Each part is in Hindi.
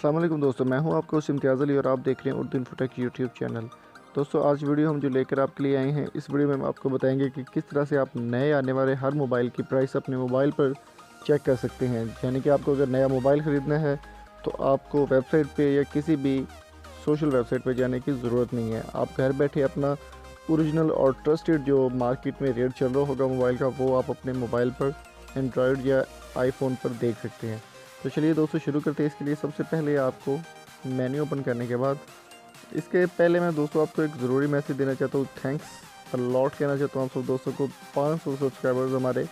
अस्सलाम वालेकुम दोस्तों, मैं हूं आपका होस्ट इम्तियाज़ अली और आप देख रहे हैं उर्दू इन्फोटेक यूट्यूब चैनल। दोस्तों, आज वीडियो हम जो लेकर आपके लिए आए हैं, इस वीडियो में हम आपको बताएंगे कि किस तरह से आप नए आने वाले हर मोबाइल की प्राइस अपने मोबाइल पर चेक कर सकते हैं। यानी कि आपको अगर नया मोबाइल ख़रीदना है तो आपको वेबसाइट पर या किसी भी सोशल वेबसाइट पर जाने की ज़रूरत नहीं है। आप घर बैठे अपना ओरिजिनल और ट्रस्टेड जो मार्केट में रेट चल रहा होगा मोबाइल का, वो आप अपने मोबाइल पर एंड्रॉयड या आईफोन पर देख सकते हैं। तो चलिए दोस्तों शुरू करते हैं। इसके लिए सबसे पहले आपको मेन्यू ओपन करने के बाद, इसके पहले मैं दोस्तों आपको एक ज़रूरी मैसेज देना चाहता हूँ। थैंक्स अ लॉट कहना चाहता हूँ आप सब दोस्तों को। 500 सब्सक्राइबर्स हमारे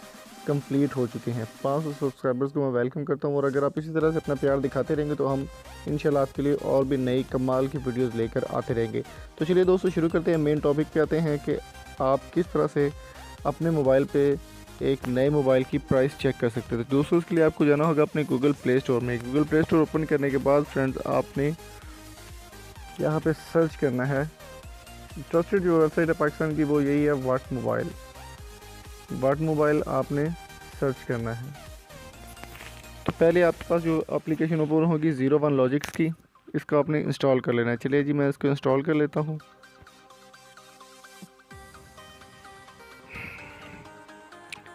कंप्लीट हो चुके हैं। 500 सब्सक्राइबर्स को मैं वेलकम करता हूँ और अगर आप इसी तरह से अपना प्यार दिखाते रहेंगे तो हम इंशाल्लाह आपके लिए और भी नई कमाल की वीडियोज़ लेकर आते रहेंगे। तो चलिए दोस्तों शुरू करते हैं। मेन टॉपिक पे आते हैं कि आप किस तरह से अपने मोबाइल पे एक नए मोबाइल की प्राइस चेक कर सकते थे। दोस्तों उसके लिए आपको जाना होगा अपने गूगल प्ले स्टोर में। गूगल प्ले स्टोर ओपन करने के बाद फ्रेंड्स आपने यहाँ पे सर्च करना है। ट्रस्टेड जो वेबसाइट है पाकिस्तान की वो यही है, वाट मोबाइल आपने सर्च करना है। तो पहले आपके पास जो एप्लीकेशन ओपन होगी 01 लॉजिक्स की, इसको आपने इंस्टॉल कर लेना है। चलिए जी मैं इसको इंस्टॉल कर लेता हूँ।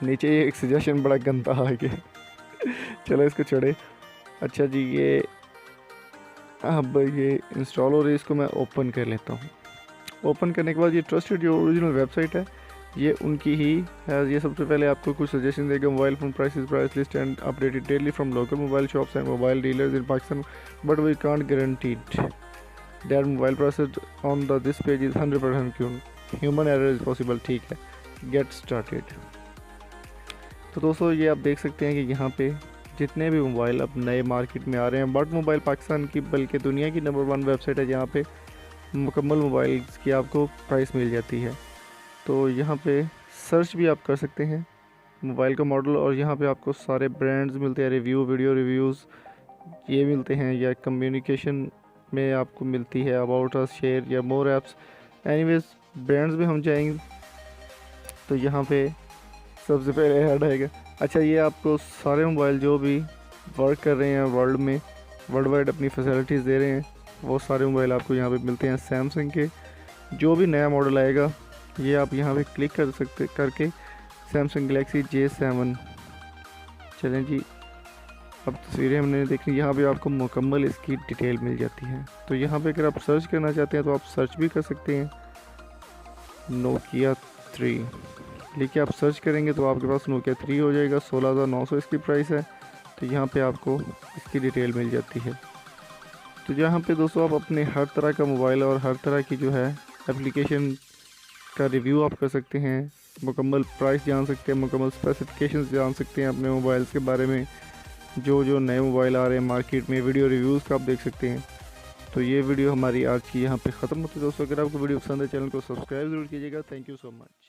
नीचे ये एक सजेशन बड़ा गंदा आ गया चलो इसको छोड़े। अच्छा जी, ये अब ये इंस्टॉल हो रही है, इसको मैं ओपन कर लेता हूँ। ओपन करने के बाद ये ट्रस्टेड जो ओरिजिनल वेबसाइट है ये उनकी ही है। ये सबसे पहले आपको कुछ सजेशन देगा। Mobile phone prices, price list and updated daily from local mobile shops and mobile dealers in Pakistan, but we can't guaranteed that mobile prices on the this page is 100% human error is possible. ठीक है, गेट स्टार्टेड। तो दोस्तों ये आप देख सकते हैं कि यहाँ पे जितने भी मोबाइल अब नए मार्केट में आ रहे हैं, बट मोबाइल पाकिस्तान की बल्कि दुनिया की नंबर 1 वेबसाइट है जहाँ पे मुकम्मल मोबाइल की आपको प्राइस मिल जाती है। तो यहाँ पे सर्च भी आप कर सकते हैं मोबाइल का मॉडल और यहाँ पे आपको सारे ब्रांड्स मिलते हैं, रिव्यू, वीडियो रिव्यूज़ ये मिलते हैं, या कम्युनिकेशन में आपको मिलती है अबाउट अस, शेयर या मोर ऐप्स। एनीवेज ब्रांड्स में हम जाएंगे तो यहाँ पे सबसे पहले ऐड आएगा। अच्छा, ये आपको सारे मोबाइल जो भी वर्क कर रहे हैं वर्ल्ड वाइड अपनी फैसिलिटीज़ दे रहे हैं, वो सारे मोबाइल आपको यहाँ पे मिलते हैं। सैमसंग के जो भी नया मॉडल आएगा ये आप यहाँ पे क्लिक कर सकते करके सैमसंग गैलेक्सी J7। चलें जी, अब तस्वीरें हमने देखी। यहाँ पे आपको मुकम्मल इसकी डिटेल मिल जाती है। तो यहाँ पे अगर आप सर्च करना चाहते हैं तो आप सर्च भी कर सकते हैं। Nokia 3 लेके आप सर्च करेंगे तो आपके पास Nokia 3 हो जाएगा। 16,900 इसकी प्राइस है। तो यहाँ पे आपको इसकी डिटेल मिल जाती है। तो यहाँ पे दोस्तों आप अपने हर तरह का मोबाइल और हर तरह की जो है एप्लीकेशन का रिव्यू आप कर सकते हैं, मुकम्मल प्राइस जान सकते हैं, मुकम्मल स्पेसिफिकेशंस जान सकते हैं अपने मोबाइल्स के बारे में। जो नए मोबाइल आ रहे हैं मार्केट में, वीडियो रिव्यूज़ का आप देख सकते हैं। तो ये वीडियो हमारी आज की यहाँ पे ख़त्म होती है दोस्तों। अगर आपको वीडियो पसंद है चैनल को सब्सक्राइब ज़रूर कीजिएगा। Thank you so much.